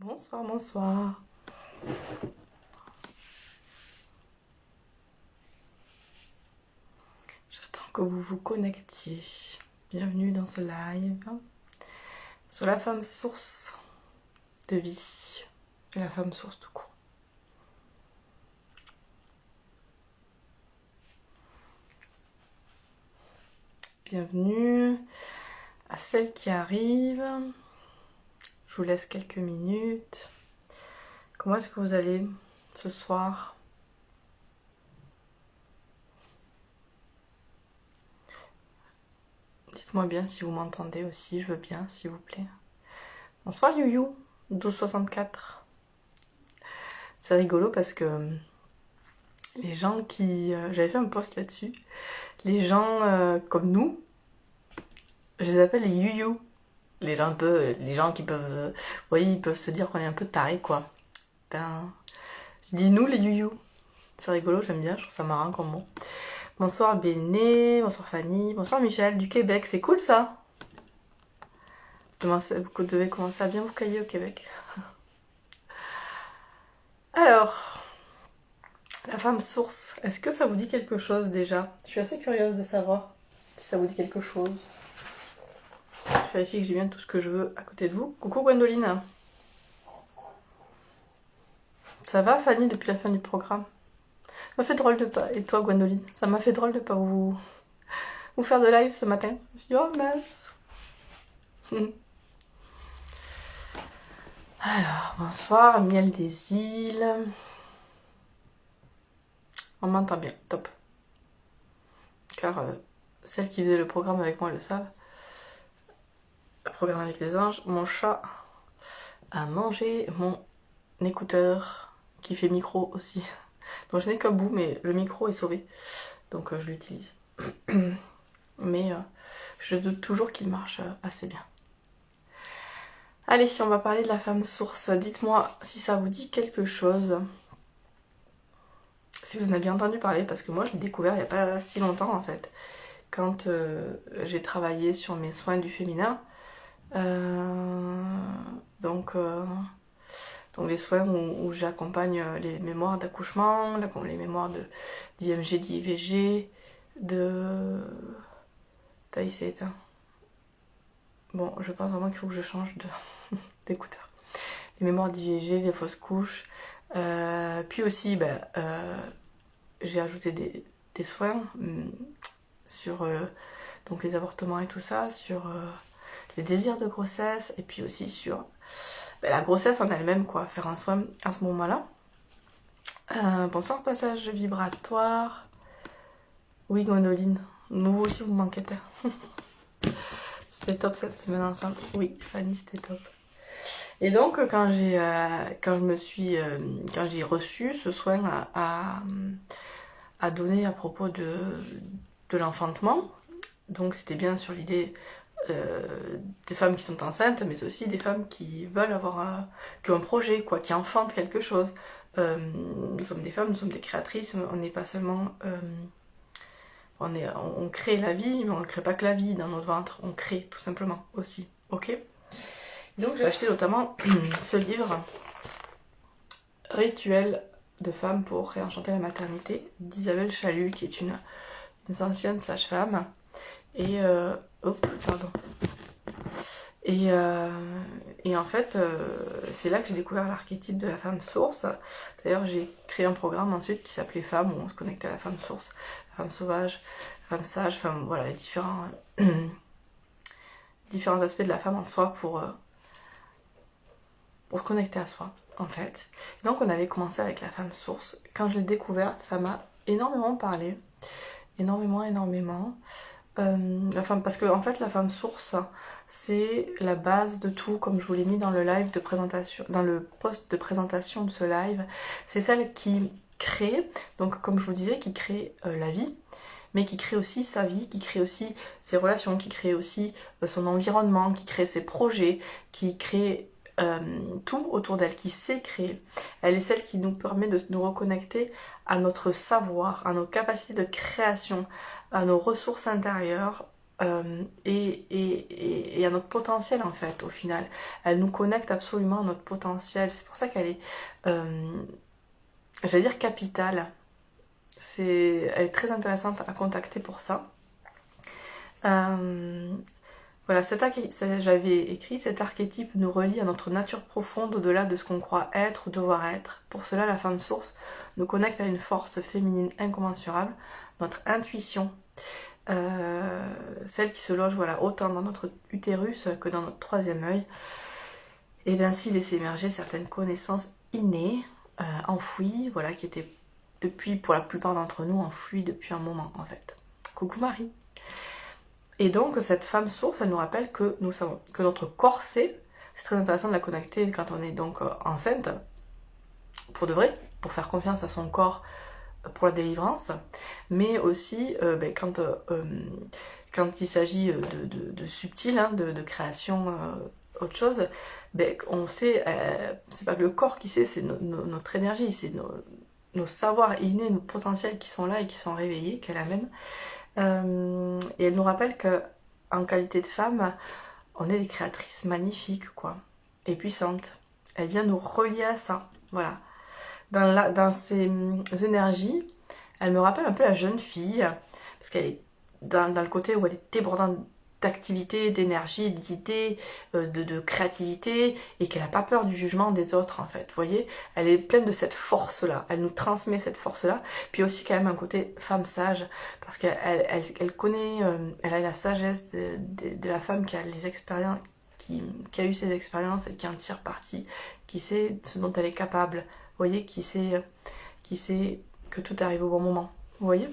Bonsoir, bonsoir. J'attends que vous vous connectiez. Bienvenue dans ce live sur la femme source de vie et la femme source tout court. Bienvenue à celles qui arrivent. Je vous laisse quelques minutes. Comment est-ce que vous allez ce soir ? Dites-moi bien si vous m'entendez aussi, je veux bien, s'il vous plaît. Bonsoir Youyou, 1264. C'est rigolo parce que les gens qui... j'avais fait un post là-dessus. Les gens comme nous, je les appelle les Youyou. Les gens qui peuvent... vous voyez, ils peuvent se dire qu'on est un peu tarés, quoi. Ben, je dis nous les Youyou. C'est rigolo, j'aime bien, je trouve ça marrant comme mot. Bonsoir Béné, bonsoir Fanny, bonsoir Michel du Québec, c'est cool ça. Vous devez commencer à bien vous cailler au Québec. Alors, la femme source, est-ce que ça vous dit quelque chose déjà? Je suis assez curieuse de savoir si ça vous dit quelque chose. Je vérifie que j'ai bien tout ce que je veux à côté de vous. Coucou Gwendoline. Ça va Fanny depuis la fin du programme? Ça m'a fait drôle de pas. Et toi Gwendoline? Ça m'a fait drôle de pas vous faire de live ce matin. Je me suis dit oh mince. Alors, bonsoir, Miel des îles. On m'entend bien, top. Car celles qui faisaient le programme avec moi le savent. Le programme avec les anges, mon chat a mangé mon écouteur qui fait micro aussi. Donc je n'ai qu'un bout, mais le micro est sauvé. Donc je l'utilise. Mais je doute toujours qu'il marche assez bien. Allez, on va parler de la femme source. Dites-moi si ça vous dit quelque chose. Si vous en avez bien entendu parler, parce que moi je l'ai découvert il n'y a pas si longtemps en fait. Quand j'ai travaillé sur mes soins du féminin. Donc les soins où j'accompagne les mémoires d'accouchement, les mémoires d'IMG, d'IVG, il s'est éteint. Bon, je pense vraiment qu'il faut que je change d'écouteur. Les mémoires d'IVG, les fausses couches. Puis aussi, j'ai ajouté des soins sur donc les avortements et tout ça, sur les désirs de grossesse, et puis aussi sur la grossesse en elle-même, quoi, faire un soin à ce moment-là. Bonsoir, passage vibratoire. Oui, Gwendoline, vous aussi vous manquez pas. C'était top cette semaine ensemble. Oui, Fanny, c'était top. Et donc, quand j'ai reçu ce soin à donner à propos de l'enfantement, donc c'était bien sur l'idée des femmes qui sont enceintes, mais aussi des femmes qui veulent qui ont un projet, quoi, qui enfantent quelque chose. Nous sommes des femmes, nous sommes des créatrices, on n'est pas seulement... on crée la vie, mais on ne crée pas que la vie dans notre ventre, on crée tout simplement aussi, ok? Donc j'ai acheté notamment ce livre, Rituel de femmes pour réenchanter la maternité, d'Isabelle Chalut, qui est une ancienne sage-femme. Et en fait, c'est là que j'ai découvert l'archétype de la femme source. D'ailleurs, j'ai créé un programme ensuite qui s'appelait Femme, où on se connectait à la femme source, la femme sauvage, la femme sage, enfin voilà, les différents aspects de la femme en soi pour se connecter à soi, en fait. Donc on avait commencé avec la femme source. Quand je l'ai découverte, ça m'a énormément parlé. Énormément. Parce que en fait la femme source c'est la base de tout, comme je vous l'ai mis dans le live de présentation, dans le post de présentation de ce live. C'est celle qui crée, donc comme je vous disais, qui crée la vie, mais qui crée aussi sa vie, qui crée aussi ses relations, qui crée aussi son environnement, qui crée ses projets, qui crée tout autour d'elle, qui sait créer. Elle est celle qui nous permet de nous reconnecter à notre savoir, à nos capacités de création, à nos ressources intérieures, et à notre potentiel en fait au final. Elle nous connecte absolument à notre potentiel. C'est pour ça qu'elle est, j'allais dire capitale. Elle est très intéressante à contacter pour ça. Voilà, j'avais écrit, cet archétype nous relie à notre nature profonde au-delà de ce qu'on croit être ou devoir être. Pour cela, la femme source nous connecte à une force féminine incommensurable, notre intuition, celle qui se loge voilà, autant dans notre utérus que dans notre troisième œil, et d'ainsi laisser émerger certaines connaissances innées, enfouies, voilà, qui étaient depuis, pour la plupart d'entre nous, enfouies depuis un moment en fait. Coucou Marie. Et donc cette femme source, elle nous rappelle que nous savons que notre corps sait. C'est très intéressant de la connecter quand on est donc enceinte, pour de vrai, pour faire confiance à son corps pour la délivrance, mais aussi quand il s'agit de subtil, hein, de création, autre chose, on sait, c'est pas que le corps qui sait, c'est notre énergie, c'est nos savoirs innés, nos potentiels qui sont là et qui sont réveillés, qu'elle amène. Et elle nous rappelle que en qualité de femme, on est des créatrices magnifiques, quoi, et puissantes. Elle vient nous relier à ça, voilà. Dans ses énergies, elle me rappelle un peu la jeune fille, parce qu'elle est dans le côté où elle est débordante d'activité, d'énergie, d'idées, de créativité, et qu'elle n'a pas peur du jugement des autres, en fait. Vous voyez, elle est pleine de cette force-là, elle nous transmet cette force-là, puis aussi quand même un côté femme sage, parce qu'elle connaît, elle a la sagesse de la femme qui a les expériences, qui a eu ces expériences et qui en tire parti, qui sait ce dont elle est capable, vous voyez, qui sait que tout arrive au bon moment, vous voyez.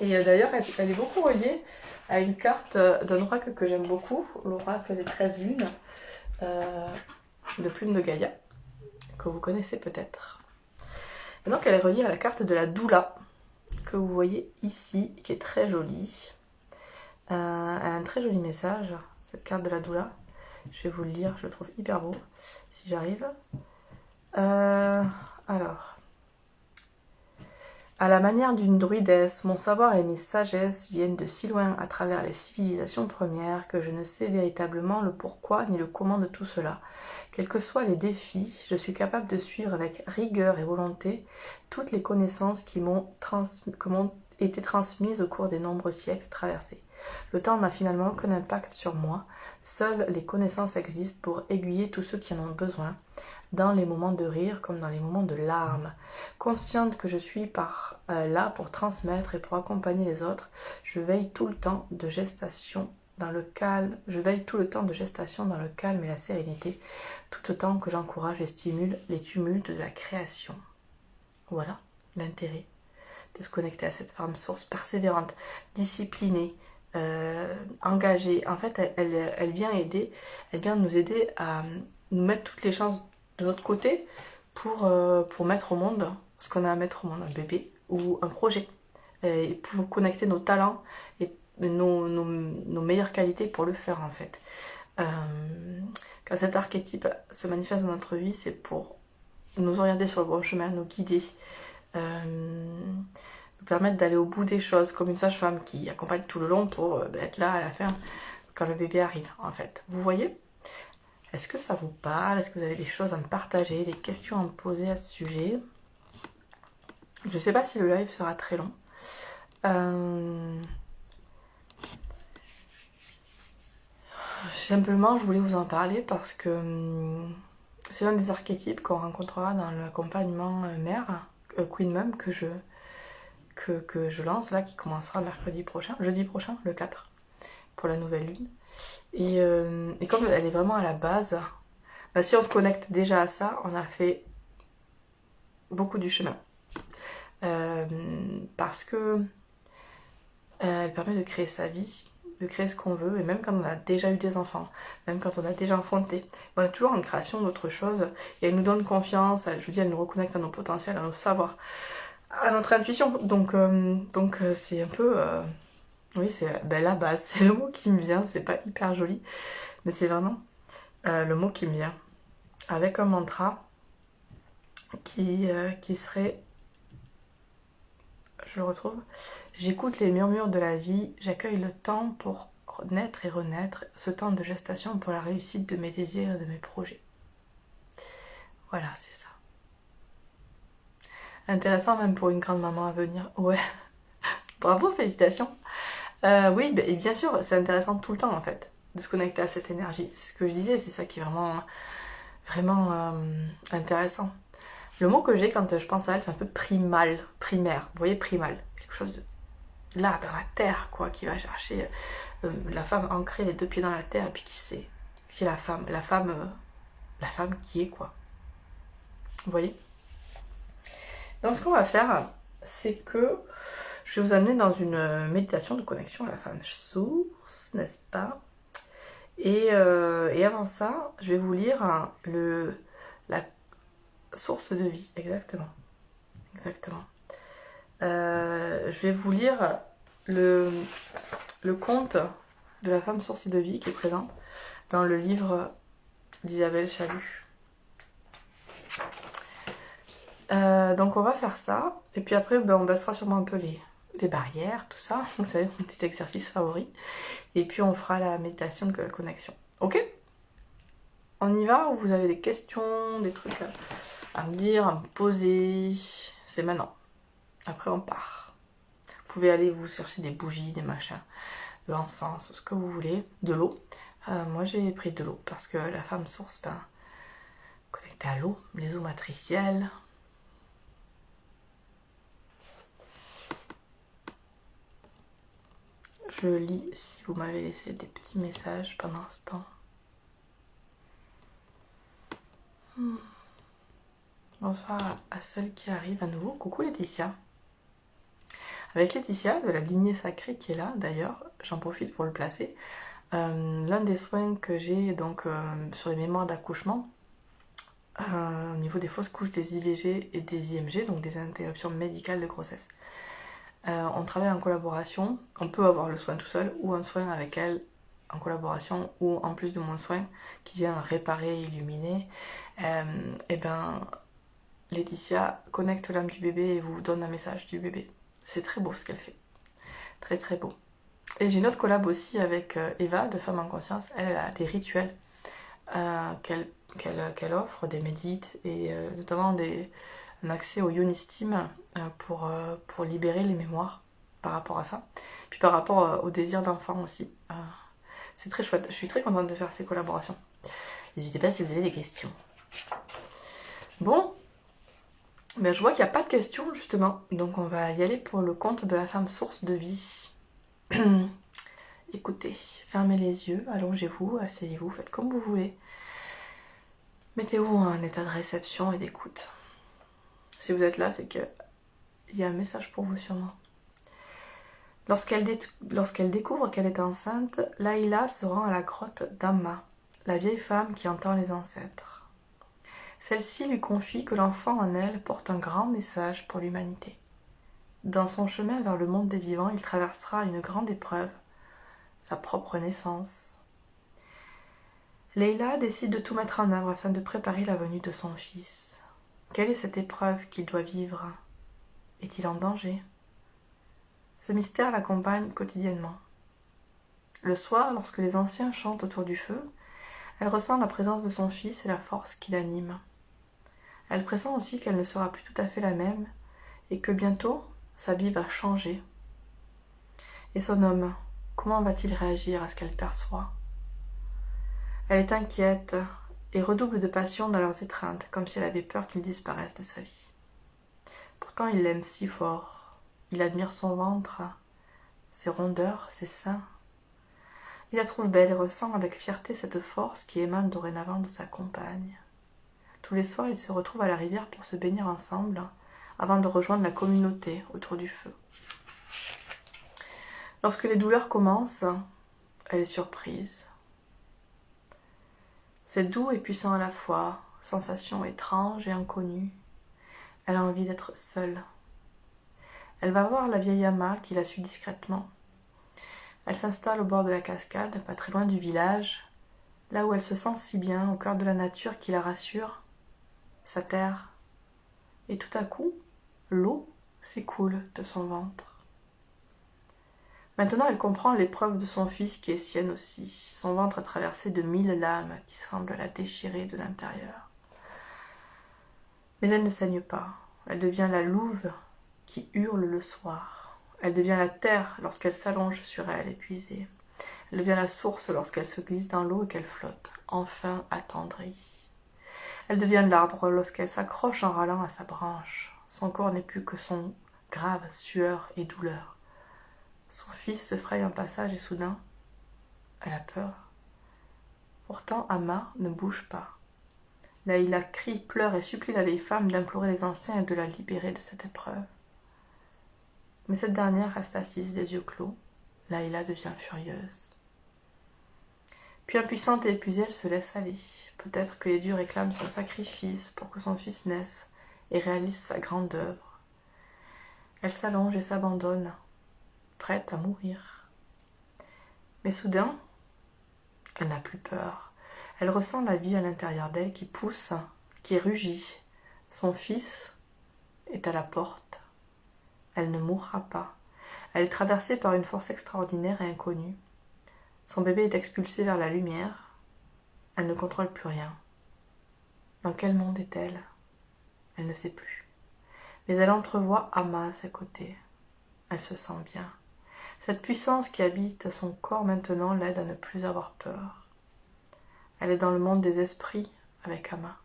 Et d'ailleurs, elle est beaucoup reliée à une carte d'un oracle que j'aime beaucoup, l'oracle des 13 lunes, de Plume de Gaïa, que vous connaissez peut-être. Et donc elle est reliée à la carte de la doula, que vous voyez ici, qui est très jolie. Elle a un très joli message, cette carte de la doula. Je vais vous le lire, je le trouve hyper beau, si j'arrive. Alors... À la manière d'une druidesse, mon savoir et mes sagesses viennent de si loin à travers les civilisations premières que je ne sais véritablement le pourquoi ni le comment de tout cela. Quels que soient les défis, je suis capable de suivre avec rigueur et volonté toutes les connaissances qui m'ont été transmises au cours des nombreux siècles traversés. Le temps n'a finalement aucun impact sur moi, seules les connaissances existent pour aiguiller tous ceux qui en ont besoin, dans les moments de rire comme dans les moments de larmes. Consciente que je suis là pour transmettre et pour accompagner les autres, je veille tout le temps de gestation dans le calme et la sérénité, tout autant que j'encourage et stimule les tumultes de la création. Voilà l'intérêt de se connecter à cette femme source persévérante, disciplinée, engagée. En fait, elle vient nous aider à nous mettre toutes les chances de notre côté pour mettre au monde ce qu'on a à mettre au monde, un bébé ou un projet, et pour connecter nos talents et nos meilleures qualités pour le faire en fait. Quand cet archétype se manifeste dans notre vie, c'est pour nous orienter sur le bon chemin, nous guider, nous permettre d'aller au bout des choses, comme une sage-femme qui accompagne tout le long pour être là à la fin quand le bébé arrive en fait. Vous voyez ? Est-ce que ça vous parle? Est-ce que vous avez des choses à me partager, des questions à me poser à ce sujet? Je ne sais pas si le live sera très long. Simplement, je voulais vous en parler parce que c'est l'un des archétypes qu'on rencontrera dans l'accompagnement mère, Queen Mum, que je lance là, qui commencera jeudi prochain, le 4, pour la nouvelle lune. Et comme elle est vraiment à la base, si on se connecte déjà à ça, on a fait beaucoup du chemin. Parce que elle permet de créer sa vie, de créer ce qu'on veut, et même quand on a déjà eu des enfants, même quand on a déjà enfanté, on est toujours en création d'autre chose, et elle nous donne confiance, elle nous reconnecte à nos potentiels, à nos savoirs, à notre intuition. Donc c'est un peu... oui, c'est la base, c'est le mot qui me vient, c'est pas hyper joli, mais c'est vraiment le mot qui me vient. Avec un mantra qui serait je le retrouve. J'écoute les murmures de la vie, j'accueille le temps pour naître et renaître, ce temps de gestation pour la réussite de mes désirs et de mes projets. Voilà, c'est ça. Intéressant même pour une grande maman à venir. Ouais, bravo, félicitations. Oui, bien sûr, c'est intéressant tout le temps en fait, de se connecter à cette énergie. C'est ce que je disais, c'est ça qui est vraiment intéressant. Le mot que j'ai quand je pense à elle, c'est un peu primaire. Vous voyez, primal, quelque chose de là, dans la terre, quoi, qui va chercher la femme ancrée les deux pieds dans la terre, et puis qui est la femme qui est, quoi. Vous voyez? Donc ce qu'on va faire, c'est que je vais vous amener dans une méditation de connexion à la femme source, n'est-ce pas? Et avant ça, je vais vous lire la source de vie, exactement. Exactement. Je vais vous lire le conte de la femme source de vie qui est présent dans le livre d'Isabelle Chalut. Donc on va faire ça, et puis après on baissera sûrement un peu les barrières, tout ça, vous savez, mon petit exercice favori, et puis on fera la méditation de connexion. Ok? On y va, ou vous avez des questions, des trucs à me dire, à me poser? C'est maintenant. Après on part. Vous pouvez aller vous chercher des bougies, des machins, de l'encens, ce que vous voulez, de l'eau. Moi j'ai pris de l'eau parce que la femme source, connectée à l'eau, les eaux matricielles. Je lis si vous m'avez laissé des petits messages pendant ce temps. Bonsoir à celle qui arrive à nouveau. Coucou Laetitia. Avec Laetitia, de la lignée sacrée qui est là d'ailleurs, j'en profite pour le placer. L'un des soins que j'ai donc sur les mémoires d'accouchement, au niveau des fausses couches, des IVG et des IMG, donc des interruptions médicales de grossesse. On travaille en collaboration, on peut avoir le soin tout seul ou un soin avec elle en collaboration, ou en plus de mon soin qui vient réparer, illuminer, Laetitia connecte l'âme du bébé et vous donne un message du bébé. C'est très beau ce qu'elle fait, très très beau. Et j'ai une autre collab aussi avec Eva de Femmes en Conscience. Elle a des rituels qu'elle offre, des médites et notamment un accès au Yonistim pour libérer les mémoires par rapport à ça. Puis par rapport au désir d'enfant aussi. C'est très chouette. Je suis très contente de faire ces collaborations. N'hésitez pas si vous avez des questions. Bon, je vois qu'il n'y a pas de questions justement. Donc on va y aller pour le conte de la femme source de vie. Écoutez, fermez les yeux, allongez-vous, asseyez-vous, faites comme vous voulez. Mettez-vous en état de réception et d'écoute. Si vous êtes là, c'est qu'il y a un message pour vous sûrement. Lorsqu'elle découvre qu'elle est enceinte, Laïla se rend à la grotte d'Amma, la vieille femme qui entend les ancêtres. Celle-ci lui confie que l'enfant en elle porte un grand message pour l'humanité. Dans son chemin vers le monde des vivants, il traversera une grande épreuve, sa propre naissance. Leïla décide de tout mettre en œuvre afin de préparer la venue de son fils. Quelle est cette épreuve qu'il doit vivre? Est-il en danger? Ce mystère l'accompagne quotidiennement. Le soir, lorsque les anciens chantent autour du feu, elle ressent la présence de son fils et la force qui l'anime. Elle pressent aussi qu'elle ne sera plus tout à fait la même et que bientôt sa vie va changer. Et son homme, comment va-t-il réagir à ce qu'elle perçoit? Elle est inquiète et redouble de passion dans leurs étreintes, comme si elle avait peur qu'il disparaisse de sa vie. Pourtant il l'aime si fort. Il admire son ventre, ses rondeurs, ses seins. Il la trouve belle et ressent avec fierté cette force qui émane dorénavant de sa compagne. Tous les soirs, ils se retrouvent à la rivière pour se baigner ensemble, avant de rejoindre la communauté autour du feu. Lorsque les douleurs commencent, elle est surprise. C'est doux et puissant à la fois, sensation étrange et inconnue. Elle a envie d'être seule. Elle va voir la vieille Amma qui la suit discrètement. Elle s'installe au bord de la cascade, pas très loin du village, là où elle se sent si bien, au cœur de la nature qui la rassure, sa terre. Et tout à coup, l'eau s'écoule de son ventre. Maintenant, elle comprend l'épreuve de son fils qui est sienne aussi. Son ventre est traversé de 1000 lames qui semblent la déchirer de l'intérieur. Mais elle ne saigne pas. Elle devient la louve qui hurle le soir. Elle devient la terre lorsqu'elle s'allonge sur elle, épuisée. Elle devient la source lorsqu'elle se glisse dans l'eau et qu'elle flotte, enfin attendrie. Elle devient l'arbre lorsqu'elle s'accroche en râlant à sa branche. Son corps n'est plus que son grave sueur et douleur. Son fils se fraye un passage et soudain, elle a peur. Pourtant, Amma ne bouge pas. Laïla crie, pleure et supplie la vieille femme d'implorer les anciens et de la libérer de cette épreuve. Mais cette dernière reste assise, les yeux clos. Laïla devient furieuse. Puis impuissante et épuisée, elle se laisse aller. Peut-être que les dieux réclament son sacrifice pour que son fils naisse et réalise sa grande œuvre. Elle s'allonge et s'abandonne, prête à mourir. Mais soudain, elle n'a plus peur. Elle ressent la vie à l'intérieur d'elle qui pousse, qui rugit. Son fils est à la porte. Elle ne mourra pas. Elle est traversée par une force extraordinaire et inconnue. Son bébé est expulsé vers la lumière. Elle ne contrôle plus rien. Dans quel monde est-elle? Elle ne sait plus. Mais elle entrevoit Amma à ses côtés. Elle se sent bien. Cette puissance qui habite son corps maintenant l'aide à ne plus avoir peur. Elle est dans le monde des esprits avec Amma.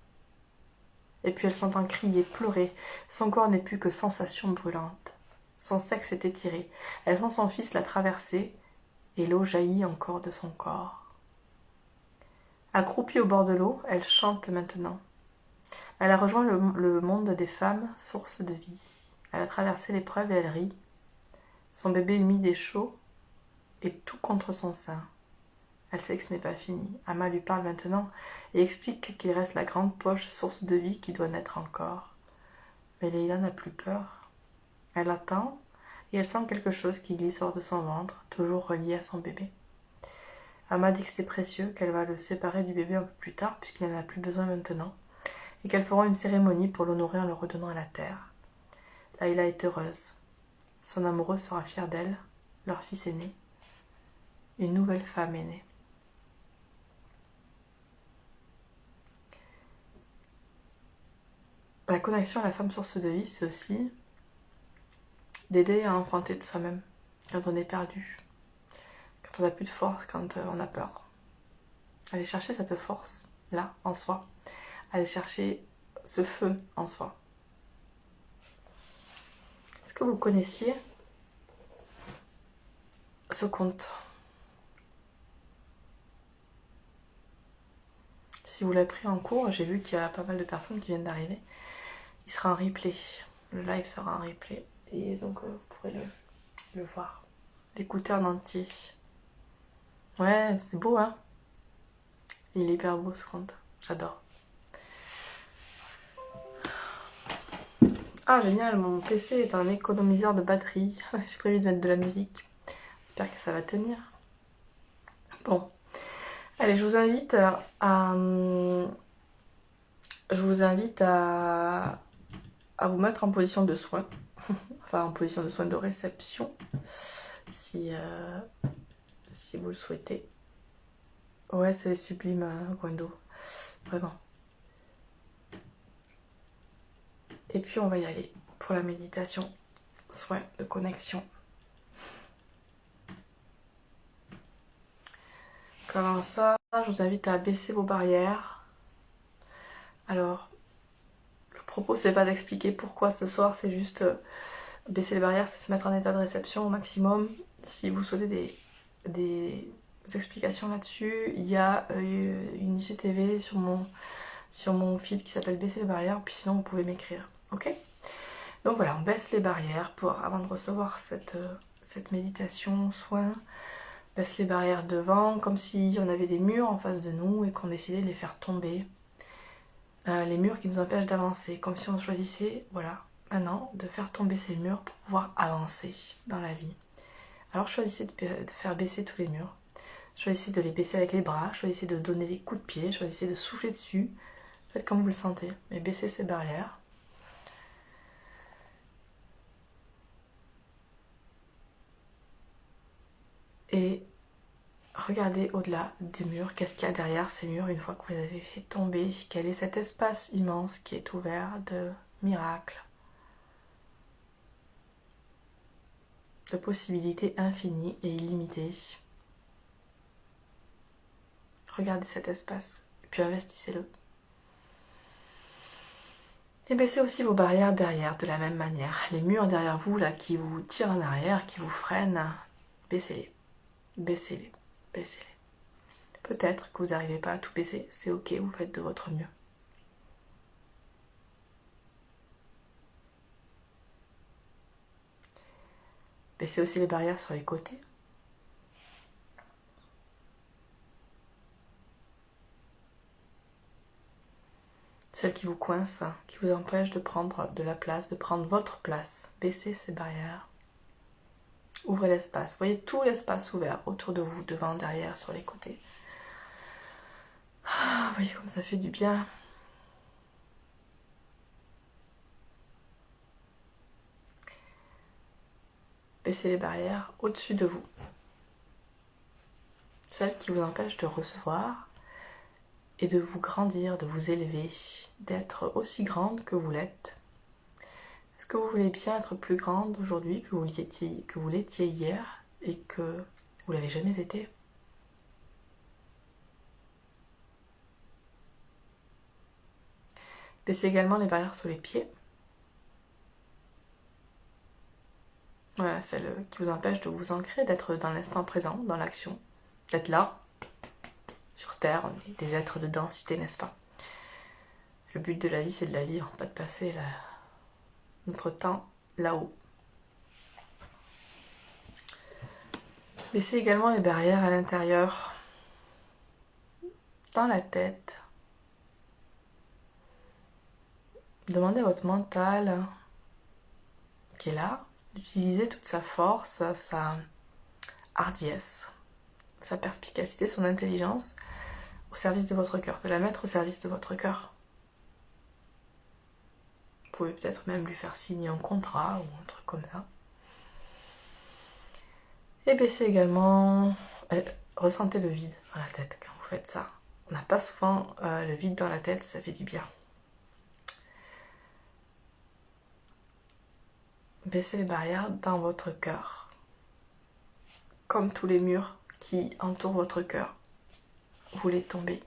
Et puis elle s'entend crier, pleurer. Son corps n'est plus que sensation brûlante. Son sexe est étiré. Elle sent son fils la traverser et l'eau jaillit encore de son corps. Accroupie au bord de l'eau, elle chante maintenant. Elle a rejoint le monde des femmes, source de vie. Elle a traversé l'épreuve et elle rit. Son bébé humide et chaud est tout contre son sein. Elle sait que ce n'est pas fini. Amma lui parle maintenant et explique qu'il reste la grande poche, source de vie qui doit naître encore. Mais Leïla n'a plus peur. Elle attend et elle sent quelque chose qui glisse hors de son ventre, toujours relié à son bébé. Amma dit que c'est précieux, qu'elle va le séparer du bébé un peu plus tard puisqu'il n'en a plus besoin maintenant et qu'elles feront une cérémonie pour l'honorer en le redonnant à la terre. Laïla est heureuse. Son amoureux sera fier d'elle. Leur fils est né. Une nouvelle femme est née. La connexion à la femme source de vie, c'est aussi d'aider à enfanter de soi-même quand on est perdu, quand on n'a plus de force, quand on a peur. Aller chercher cette force là en soi, aller chercher ce feu en soi. Est-ce que vous connaissiez ce conte? Si vous l'avez pris en cours, j'ai vu qu'il y a pas mal de personnes qui viennent d'arriver. Il sera en replay. Le live sera en replay. Et donc vous pourrez le voir. L'écouter en entier. Ouais, c'est beau, hein? Il est hyper beau ce conte. J'adore. Ah, génial, mon PC est un économiseur de batterie. J'ai prévu de mettre de la musique. J'espère que ça va tenir. Bon. Allez, je vous invite à vous mettre en position de soin. Enfin, en position de soin de réception. Si vous le souhaitez. Ouais, c'est sublime, Gwendo. Vraiment. Et puis, on va y aller pour la méditation. Soin de connexion. Comme avant ça, je vous invite à baisser vos barrières. Alors, le propos, c'est pas d'expliquer pourquoi ce soir, c'est juste baisser les barrières, c'est se mettre en état de réception au maximum. Si vous souhaitez des explications là-dessus, il y a une IGTV sur mon feed qui s'appelle Baisser les barrières, puis sinon vous pouvez m'écrire, ok? Donc voilà, on baisse les barrières avant de recevoir cette méditation, soin. Baisse les barrières devant, comme si on avait des murs en face de nous et qu'on décidait de les faire tomber. Les murs qui nous empêchent d'avancer, comme si on choisissait, voilà, maintenant, de faire tomber ces murs pour pouvoir avancer dans la vie. Alors choisissez de faire baisser tous les murs. Choisissez de les baisser avec les bras, choisissez de donner des coups de pied, choisissez de souffler dessus. Faites comme vous le sentez, mais baissez ces barrières. et regardez au-delà des murs. Qu'est-ce qu'il y a derrière ces murs une fois que vous les avez fait tomber? Quel est cet espace immense qui est ouvert de miracles, de possibilités infinies et illimitées? Regardez cet espace, et puis investissez-le. Et baissez aussi vos barrières derrière de la même manière. Les murs derrière vous, là, qui vous tirent en arrière, qui vous freinent, baissez-les, baissez-les, baissez-les. Peut-être que vous n'arrivez pas à tout baisser, c'est ok, vous faites de votre mieux. Baissez aussi les barrières sur les côtés. Celles qui vous coincent, qui vous empêchent de prendre de la place, de prendre votre place. Baissez ces barrières. Ouvrez l'espace. Voyez tout l'espace ouvert autour de vous, devant, derrière, sur les côtés. Voyez comme ça fait du bien. Baissez les barrières au-dessus de vous. Celles qui vous empêchent de recevoir et de vous grandir, de vous élever, d'être aussi grande que vous l'êtes. Est-ce que vous voulez bien être plus grande aujourd'hui que vous l'étiez hier et que vous l'avez jamais été? Baissez également les barrières sur les pieds. Voilà, celles qui vous empêchent de vous ancrer, d'être dans l'instant présent, dans l'action, d'être là, sur Terre. On est des êtres de densité, n'est-ce pas? Le but de la vie, c'est de la vivre, pas de passer notre temps là-haut. Baissez également les barrières à l'intérieur, dans la tête. Demandez à votre mental, qui est là, d'utiliser toute sa force, sa hardiesse, sa perspicacité, son intelligence au service de votre cœur, de la mettre au service de votre cœur. Vous pouvez peut-être même lui faire signer un contrat ou un truc comme ça. Et baissez également, ressentez le vide dans la tête quand vous faites ça. On n'a pas souvent le vide dans la tête, ça fait du bien. Baissez les barrières dans votre cœur. Comme tous les murs qui entourent votre cœur, vous les tombez.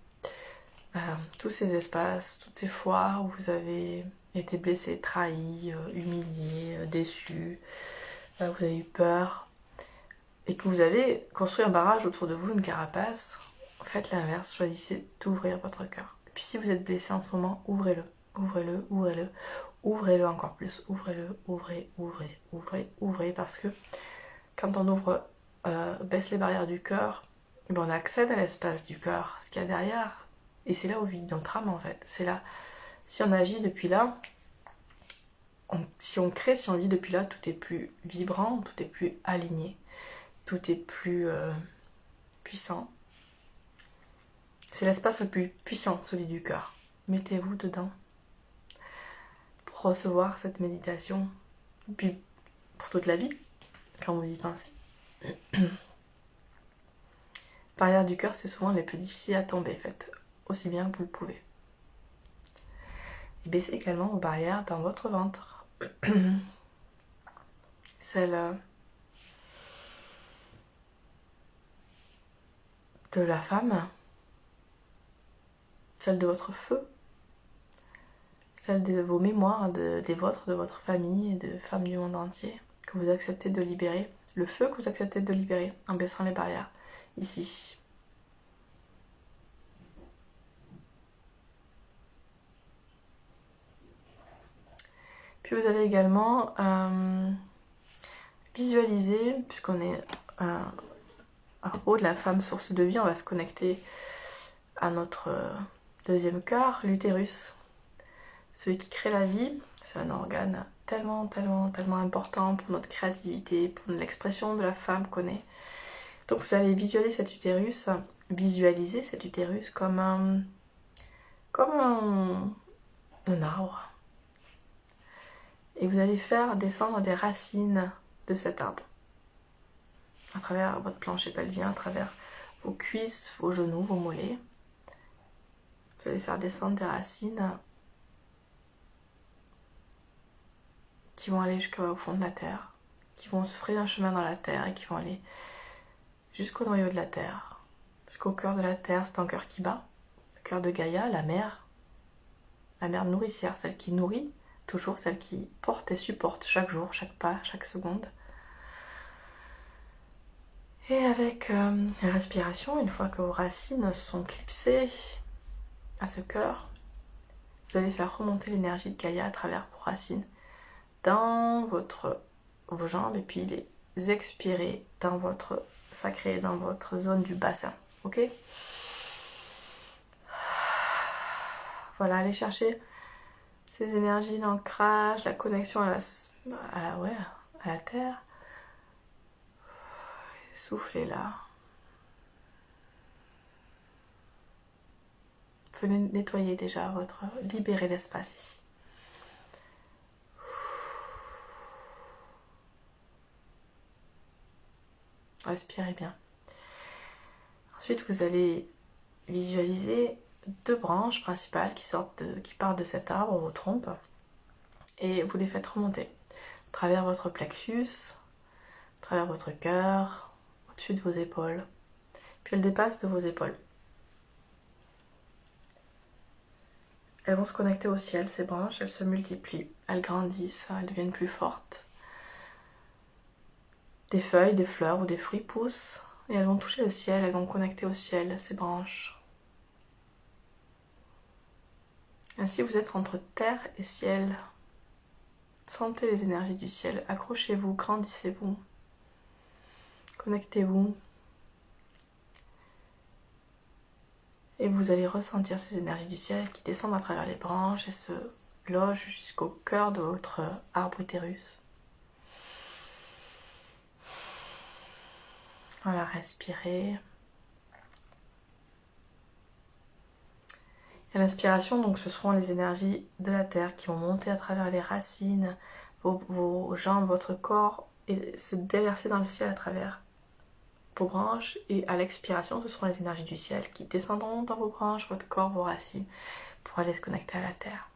Tous ces espaces, toutes ces fois où vous avez été blessé, trahi, humilié, déçu, vous avez eu peur, et que vous avez construit un barrage autour de vous, une carapace, faites l'inverse, choisissez d'ouvrir votre cœur. Et puis si vous êtes blessé en ce moment, ouvrez-le, ouvrez-le, ouvrez-le, ouvrez-le encore plus, ouvrez-le, ouvrez, parce que quand on ouvre, baisse les barrières du cœur, on accède à l'espace du cœur, ce qu'il y a derrière, et c'est là où vit notre âme en fait, c'est là, si on agit depuis là, si on crée, si on vit depuis là, tout est plus vibrant, tout est plus aligné, tout est plus puissant. C'est l'espace le plus puissant, celui du cœur. Mettez-vous dedans pour recevoir cette méditation, puis pour toute la vie, quand vous y pensez. Barrières du cœur, c'est souvent les plus difficiles à tomber, faites aussi bien que vous le pouvez. Et baissez également vos barrières dans votre ventre. Celle de la femme, celle de votre feu, celle de vos mémoires, des vôtres, de votre famille et de femmes du monde entier, que vous acceptez de libérer, le feu que vous acceptez de libérer en baissant les barrières, ici. Puis vous allez également visualiser, puisqu'on est en haut de la femme source de vie, on va se connecter à notre deuxième cœur, l'utérus. Celui qui crée la vie, c'est un organe tellement important pour notre créativité, pour l'expression de la femme qu'on est. Donc vous allez visualiser cet utérus comme un arbre. Et vous allez faire descendre des racines de cet arbre. à travers votre plancher pelvien, à travers vos cuisses, vos genoux, vos mollets. Vous allez faire descendre des racines qui vont aller jusqu'au fond de la terre, qui vont se frayer un chemin dans la terre et qui vont aller jusqu'au noyau de la terre, jusqu'au cœur de la terre. C'est un cœur qui bat, le cœur de Gaïa, la mère nourricière, celle qui nourrit toujours, celle qui porte et supporte chaque jour, chaque pas, chaque seconde. Et avec la respiration, une fois que vos racines sont clipsées à ce cœur, vous allez faire remonter l'énergie de Gaïa à travers vos racines dans vos jambes et puis les expirer dans votre sacré, dans votre zone du bassin. Ok? Voilà, allez chercher ces énergies d'ancrage, la connexion à la terre. Soufflez là. Venez nettoyer déjà libérer l'espace ici. Respirez bien. Ensuite, vous allez visualiser 2 branches principales qui partent de cet arbre, vos trompes, et vous les faites remonter à travers votre plexus, à travers votre cœur, au-dessus de vos épaules, puis elles dépassent de vos épaules. Elles vont se connecter au ciel, ces branches, elles se multiplient, elles grandissent, elles deviennent plus fortes. Des feuilles, des fleurs ou des fruits poussent et elles vont toucher le ciel, elles vont connecter au ciel, ces branches. Ainsi, vous êtes entre terre et ciel. Sentez les énergies du ciel, accrochez-vous, grandissez-vous, connectez-vous. Et vous allez ressentir ces énergies du ciel qui descendent à travers les branches et se logent jusqu'au cœur de votre arbre utérus. Voilà, respirez. Et l'inspiration, donc, ce seront les énergies de la terre qui vont monter à travers les racines, vos jambes, votre corps, et se déverser dans le ciel à travers vos branches. Et à l'expiration, ce seront les énergies du ciel qui descendront dans vos branches, votre corps, vos racines, pour aller se connecter à la terre.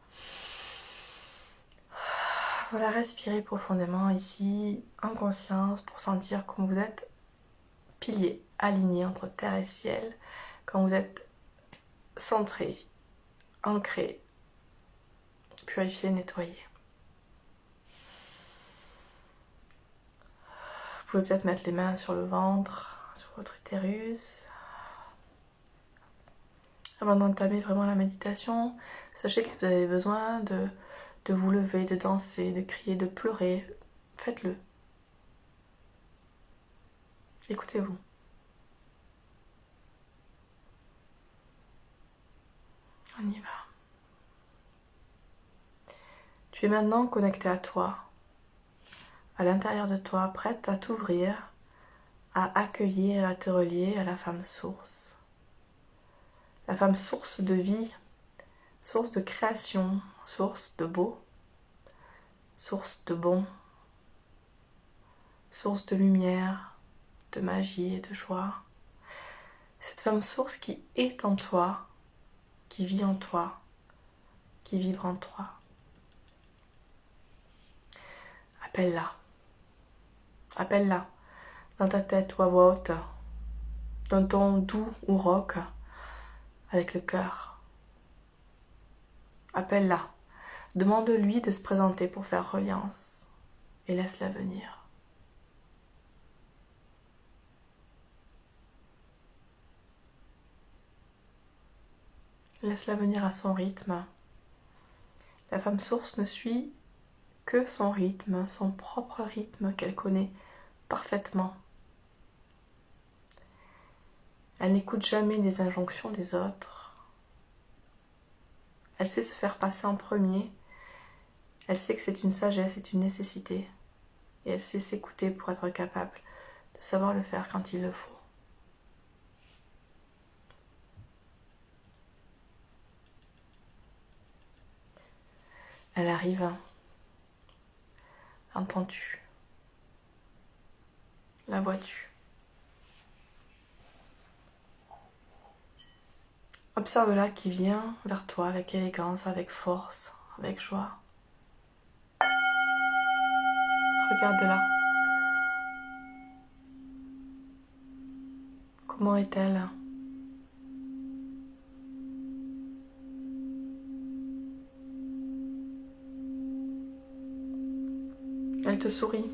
Voilà, respirez profondément ici, en conscience, pour sentir comme vous êtes pilier, aligné entre terre et ciel, quand vous êtes centré, ancré, purifié, nettoyé. Vous pouvez peut-être mettre les mains sur le ventre, sur votre utérus. Avant d'entamer vraiment la méditation, sachez que vous avez besoin de vous lever, de danser, de crier, de pleurer. Faites-le. Écoutez-vous. On y va. Tu es maintenant connecté à toi, à l'intérieur de toi, prête à t'ouvrir, à accueillir et à te relier à la femme source. La femme source de vie, source de création, source de beau, source de bon, source de lumière, de magie et de joie. Cette femme source qui est en toi, qui vit en toi, qui vibre en toi. Appelle-la. Appelle-la dans ta tête ou à voix haute, d'un ton doux ou rauque, avec le cœur. Appelle-la. Demande-lui de se présenter pour faire reliance et laisse-la venir. Laisse-la venir à son rythme. La femme source ne suit que son rythme, son propre rythme qu'elle connaît parfaitement. Elle n'écoute jamais les injonctions des autres. Elle sait se faire passer en premier. Elle sait que c'est une sagesse, c'est une nécessité. Et elle sait s'écouter pour être capable de savoir le faire quand il le faut. Elle arrive. L'entends-tu? La vois-tu? Observe-la qui vient vers toi avec élégance, avec force, avec joie. Regarde-la. Comment est-elle? Elle te sourit.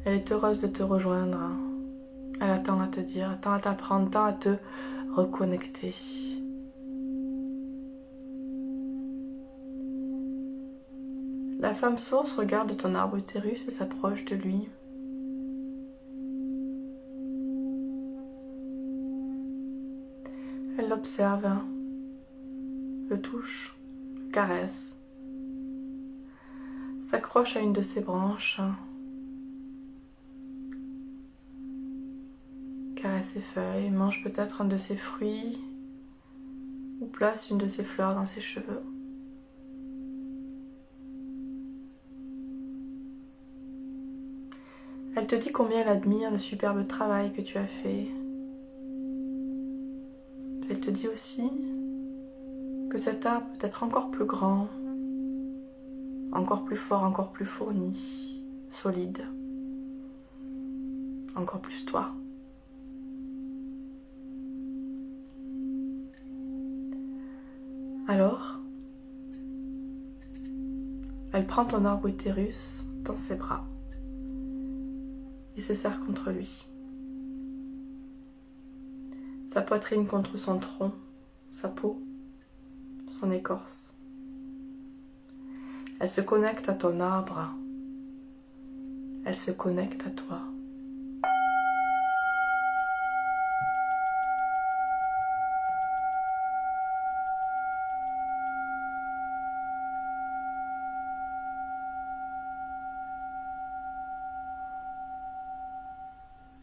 Elle est heureuse de te rejoindre. Elle a tant à te dire, tant à t'apprendre, tant à te reconnecter. La femme source regarde ton arbre utérus et s'approche de lui. Elle l'observe, le touche, le caresse, s'accroche à une de ses branches, caresse ses feuilles, mange peut-être un de ses fruits ou place une de ses fleurs dans ses cheveux. Elle te dit combien elle admire le superbe travail que tu as fait. Elle te dit aussi que cet arbre peut être encore plus grand, encore plus fort, encore plus fourni, solide, encore plus toi. Alors, elle prend ton arbre utérus dans ses bras et se serre contre lui. Sa poitrine contre son tronc, sa peau, son écorce. Elle se connecte à ton arbre. Elle se connecte à toi.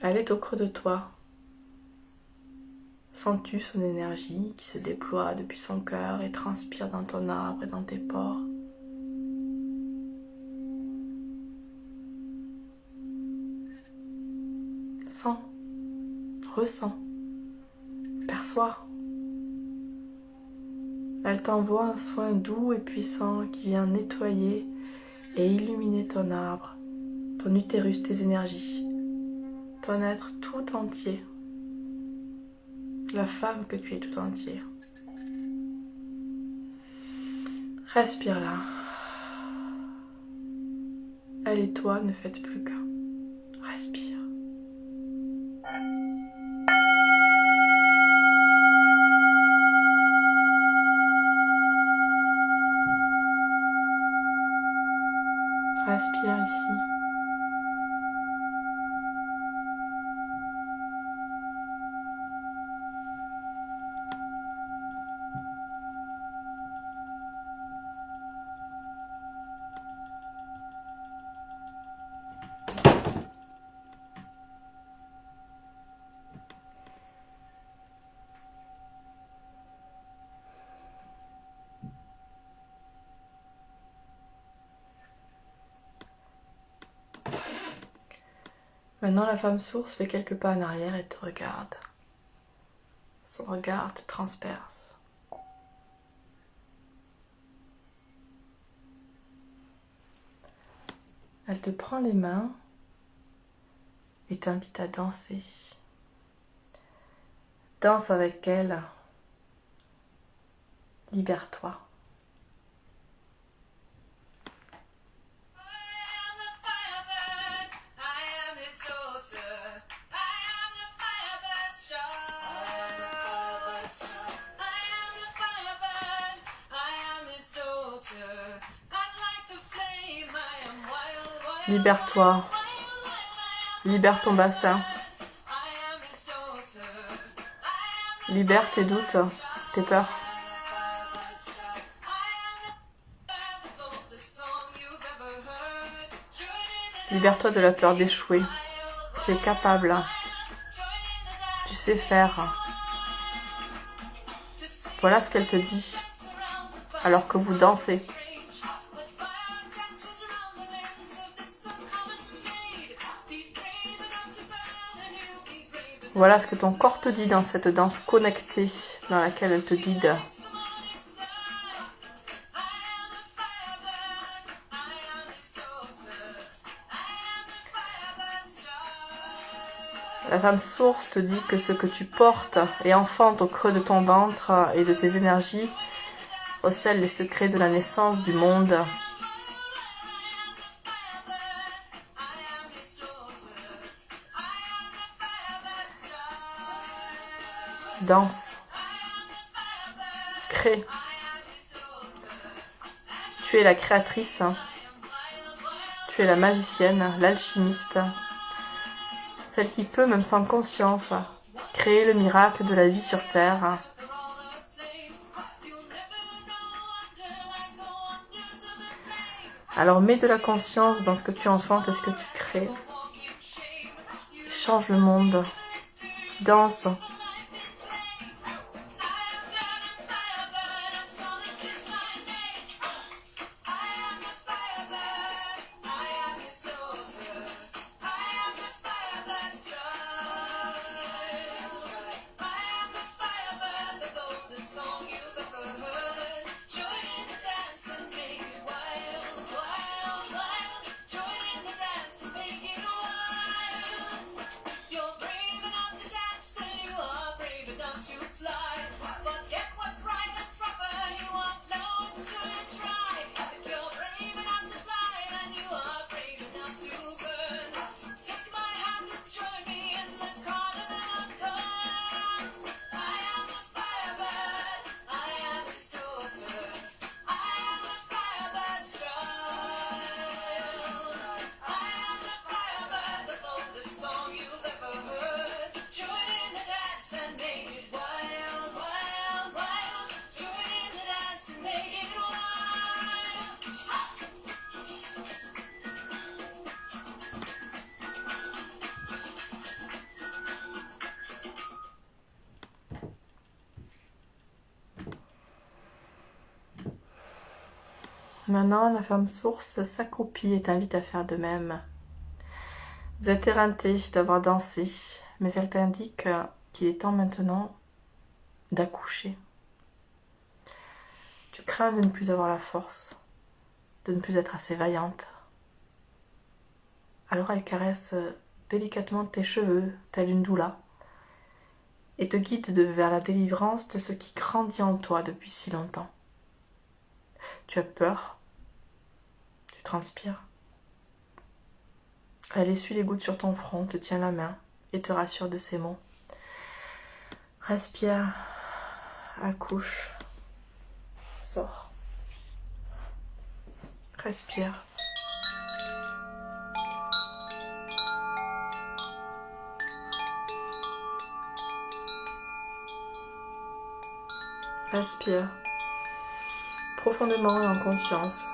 Elle est au creux de toi. Sens-tu son énergie qui se déploie depuis son cœur et transpire dans ton arbre et dans tes pores? Sens, ressens, perçois. Elle t'envoie un soin doux et puissant qui vient nettoyer et illuminer ton arbre, ton utérus, tes énergies, ton être tout entier, la femme que tu es tout entière. Respire là. Elle et toi ne faites plus qu'un. Respire. Respire ici. Maintenant, la femme source fait quelques pas en arrière et te regarde. Son regard te transperce. Elle te prend les mains et t'invite à danser. Danse avec elle. Libère-toi. Libère-toi. Libère ton bassin. Libère tes doutes, tes peurs. Libère-toi de la peur d'échouer. Tu es capable. Tu sais faire. Voilà ce qu'elle te dit. Alors que vous dansez. Voilà ce que ton corps te dit dans cette danse connectée dans laquelle elle te guide. La femme source te dit que ce que tu portes et enfantes au creux de ton ventre et de tes énergies recèle les secrets de la naissance du monde. Danse. Crée. Tu es la créatrice. Tu es la magicienne, l'alchimiste. Celle qui peut, même sans conscience, créer le miracle de la vie sur Terre. Alors mets de la conscience dans ce que tu enfantes et ce que tu crées. Change le monde. Danse. Maintenant, la femme source s'accroupit et t'invite à faire de même. Vous êtes éreinté d'avoir dansé, mais elle t'indique qu'il est temps maintenant d'accoucher. Tu crains de ne plus avoir la force, de ne plus être assez vaillante. Alors elle caresse délicatement tes cheveux, telle une doula, et te guide vers la délivrance de ce qui grandit en toi depuis si longtemps. Tu as peur, tu transpires. Elle essuie les gouttes sur ton front, te tient la main et te rassure de ces mots. Respire, accouche, sors. Respire. Respire profondément et en conscience.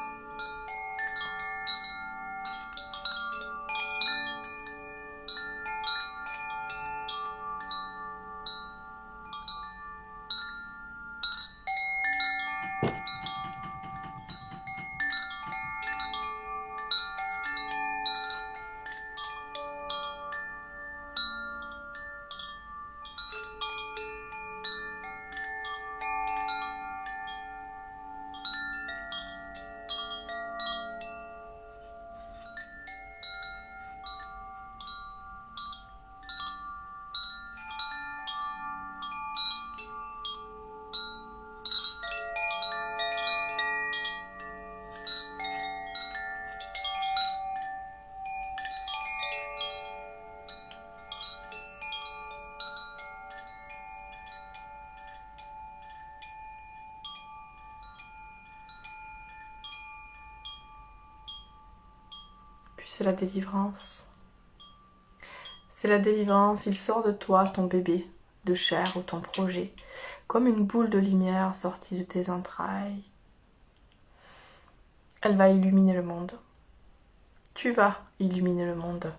Puis c'est la délivrance. C'est la délivrance, il sort de toi, ton bébé, de chair ou ton projet, comme une boule de lumière sortie de tes entrailles. Elle va illuminer le monde. Tu vas illuminer le monde.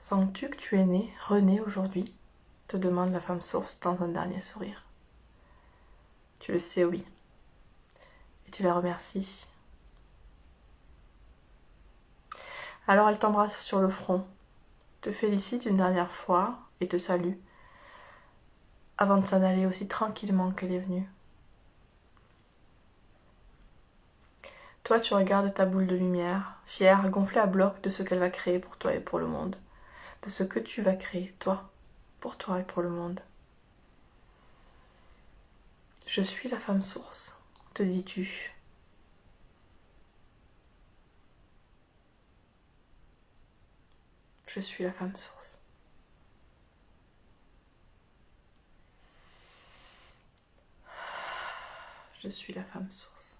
Sens-tu que tu es né, rené aujourd'hui? Te demande la femme source dans un dernier sourire. Tu le sais, oui. Et tu la remercies. Alors elle t'embrasse sur le front, te félicite une dernière fois et te salue, avant de s'en aller aussi tranquillement qu'elle est venue. Toi, tu regardes ta boule de lumière, fière, gonflée à bloc de ce qu'elle va créer pour toi et pour le monde. De ce que tu vas créer, toi, pour toi et pour le monde. Je suis la femme source, te dis-tu. Je suis la femme source. Je suis la femme source.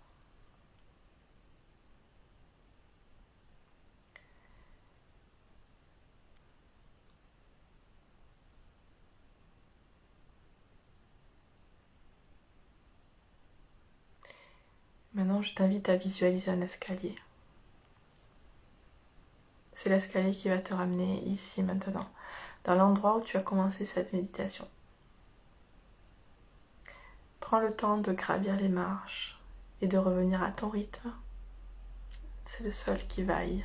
Maintenant, je t'invite à visualiser un escalier. C'est l'escalier qui va te ramener ici, maintenant, dans l'endroit où tu as commencé cette méditation. Prends le temps de gravir les marches et de revenir à ton rythme. C'est le seul qui vaille.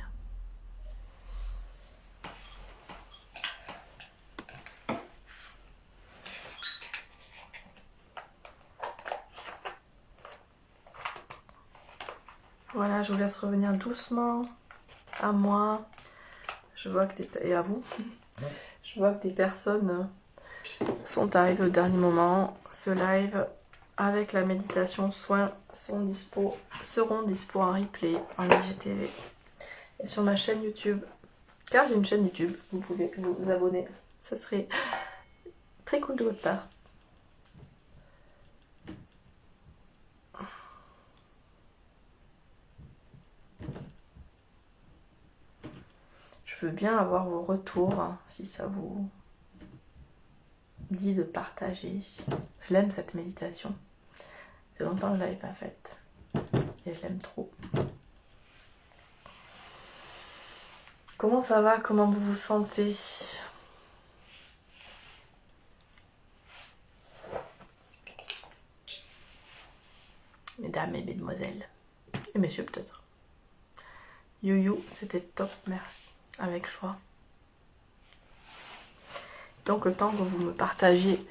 Voilà, je vous laisse revenir doucement à moi. Je vois que et à vous. Je vois que des personnes sont arrivées au dernier moment. Ce live avec la méditation soins seront dispo en replay en IGTV et sur ma chaîne YouTube. Car j'ai une chaîne YouTube, vous pouvez vous abonner. Ça serait très cool de votre part. Je veux bien avoir vos retours, hein, si ça vous dit de partager. Je l'aime cette méditation. Ça fait longtemps que je ne l'avais pas faite. Et je l'aime trop. Comment ça va? Comment vous vous sentez? Mesdames et mesdemoiselles. Et messieurs peut-être. You, c'était top, merci. Avec choix. Donc le temps que vous me partagiez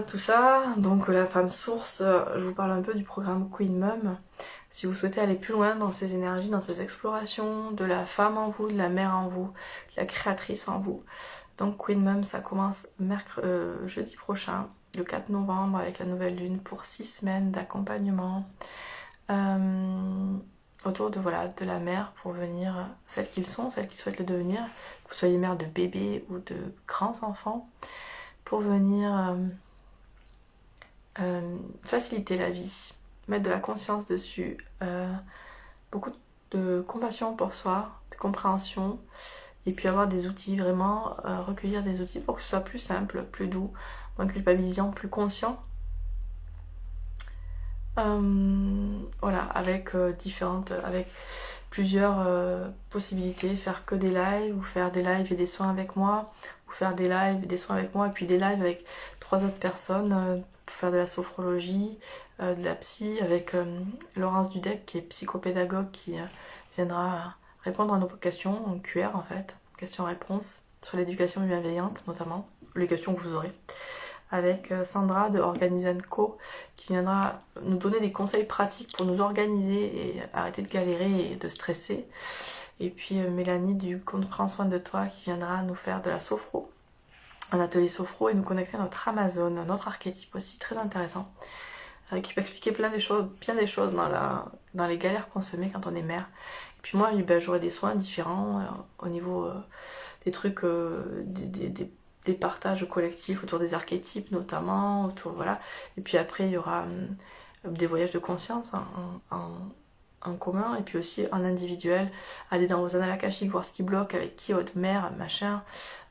tout ça, donc la femme source, je vous parle un peu du programme Queen Mum. Si vous souhaitez aller plus loin dans ces énergies, dans ces explorations de la femme en vous, de la mère en vous, de la créatrice en vous. Donc Queen Mum, ça commence jeudi prochain, le 4 novembre, avec la nouvelle lune, pour 6 semaines d'accompagnement. Autour de la mère pour venir, celles qu'ils sont, celles qui souhaitent le devenir, que vous soyez mère de bébés ou de grands enfants, pour venir faciliter la vie, mettre de la conscience dessus, beaucoup de compassion pour soi, de compréhension, et puis avoir des outils, vraiment recueillir des outils pour que ce soit plus simple, plus doux, moins culpabilisant, plus conscient. Voilà, avec plusieurs possibilités, faire que des lives, ou faire des lives et des soins avec moi, ou faire des lives et des soins avec moi, et puis des lives avec 3 autres personnes, pour faire de la sophrologie, de la psy, avec Laurence Dudek, qui est psychopédagogue, qui viendra répondre à nos questions, en QR en fait, questions-réponses, sur l'éducation bienveillante notamment, les questions que vous aurez. Avec Sandra de Organize & Co qui viendra nous donner des conseils pratiques pour nous organiser et arrêter de galérer et de stresser. Et puis Mélanie du compte Prends soin de toi qui viendra nous faire de la sophro, un atelier sophro et nous connecter à notre Amazon, notre archétype aussi très intéressant, qui peut expliquer bien des choses dans les galères qu'on se met quand on est mère. Et puis moi, j'aurai des soins différents au niveau des trucs, des partages collectifs autour des archétypes notamment, voilà. Et puis après, il y aura des voyages de conscience en commun, et puis aussi en individuel, aller dans vos annales akashiques, voir ce qui bloque, avec qui, votre mère, machin,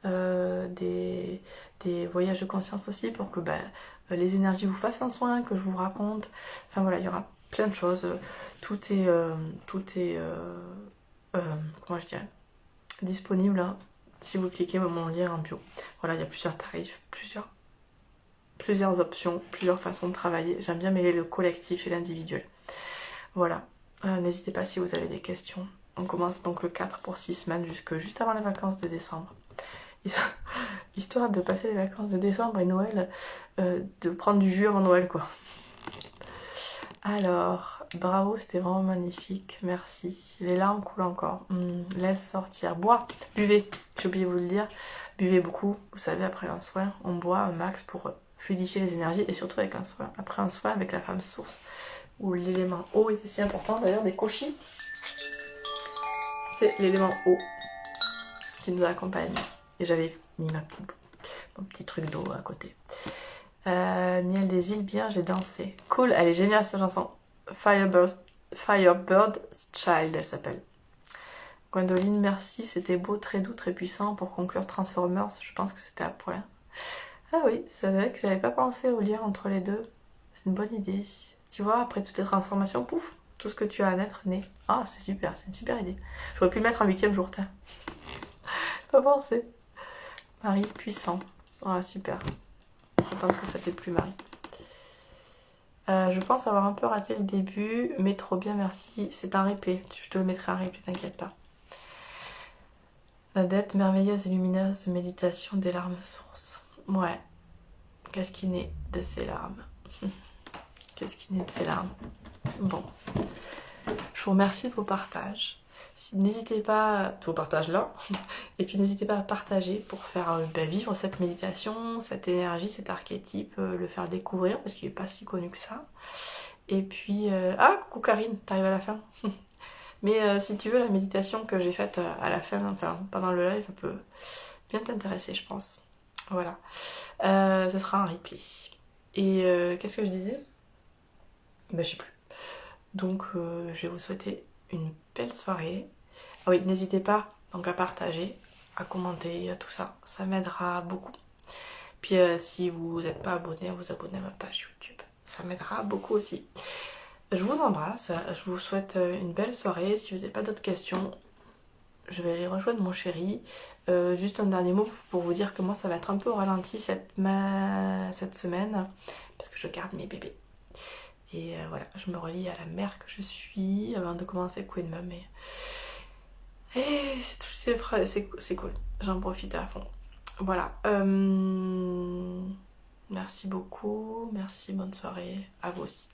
des voyages de conscience aussi, pour que les énergies vous fassent un soin, que je vous raconte. Enfin voilà, il y aura plein de choses. Tout est comment je dirais, disponible, hein, si vous cliquez mon lien en bio. Voilà, il y a plusieurs tarifs, plusieurs options, plusieurs façons de travailler. J'aime bien mêler le collectif et l'individuel. Voilà, n'hésitez pas si vous avez des questions. On commence donc le 4 pour 6 semaines, juste avant les vacances de décembre. Histoire de passer les vacances de décembre et Noël, de prendre du jus avant Noël, quoi. Alors, bravo, c'était vraiment magnifique, merci. Les larmes coulent encore. Laisse sortir. Bois, buvez, j'ai oublié de vous le dire. Buvez beaucoup, vous savez, après un soin, on boit un max pour fluidifier les énergies et surtout avec un soin. Après un soin avec la femme source, où l'élément eau était si important, d'ailleurs, des cochis, c'est l'élément eau qui nous accompagne. Et j'avais mis mon petit truc d'eau à côté. Miel des îles, bien, j'ai dansé. Cool, elle est géniale cette chanson. Firebird's Child, elle s'appelle. Gwendoline, merci, c'était beau, très doux, très puissant. Pour conclure Transformers, je pense que c'était à point. Ah oui, c'est vrai que j'avais pas pensé au lien entre les deux. C'est une bonne idée. Tu vois, après toutes les transformations, pouf, tout ce que tu as à naître naît. Ah, c'est super, c'est une super idée. J'aurais pu le mettre en 8e jour, t'as. Pas pensé. Marie, puissant. Ah, super. J'attends que ça t'ait plu, Marie. Je pense avoir un peu raté le début, mais trop bien, merci. C'est un replay, je te le mettrai en replay, t'inquiète pas. La dette merveilleuse et lumineuse de méditation des larmes sources. Ouais. Qu'est-ce qui naît de ces larmes? Qu'est-ce qui naît de ces larmes? Bon. Je vous remercie de vos partages. N'hésitez pas, de vos partages là, et puis n'hésitez pas à partager pour faire vivre cette méditation, cette énergie, cet archétype, le faire découvrir parce qu'il n'est pas si connu que ça. Et puis, ah, coucou Karine, t'arrives à la fin. Mais si tu veux, la méditation que j'ai faite à la fin, enfin pendant le live, peut bien t'intéresser, je pense. Voilà. Ce sera un replay. Et qu'est-ce que je disais? Ben, je sais plus. Donc, je vais vous souhaiter une belle soirée. Ah oui, n'hésitez pas donc à partager, à commenter, à tout ça. Ça m'aidera beaucoup. Puis si vous n'êtes pas abonné, à vous abonner à ma page YouTube. Ça m'aidera beaucoup aussi. Je vous embrasse. Je vous souhaite une belle soirée. Si vous n'avez pas d'autres questions, je vais aller rejoindre mon chéri. Juste un dernier mot pour vous dire que moi, ça va être un peu au ralenti cette semaine. Parce que je garde mes bébés. Et voilà, je me relie à la mère que je suis avant de commencer Queen Mum. Et c'est cool, j'en profite à fond. Voilà. Merci beaucoup, merci, bonne soirée, à vous aussi.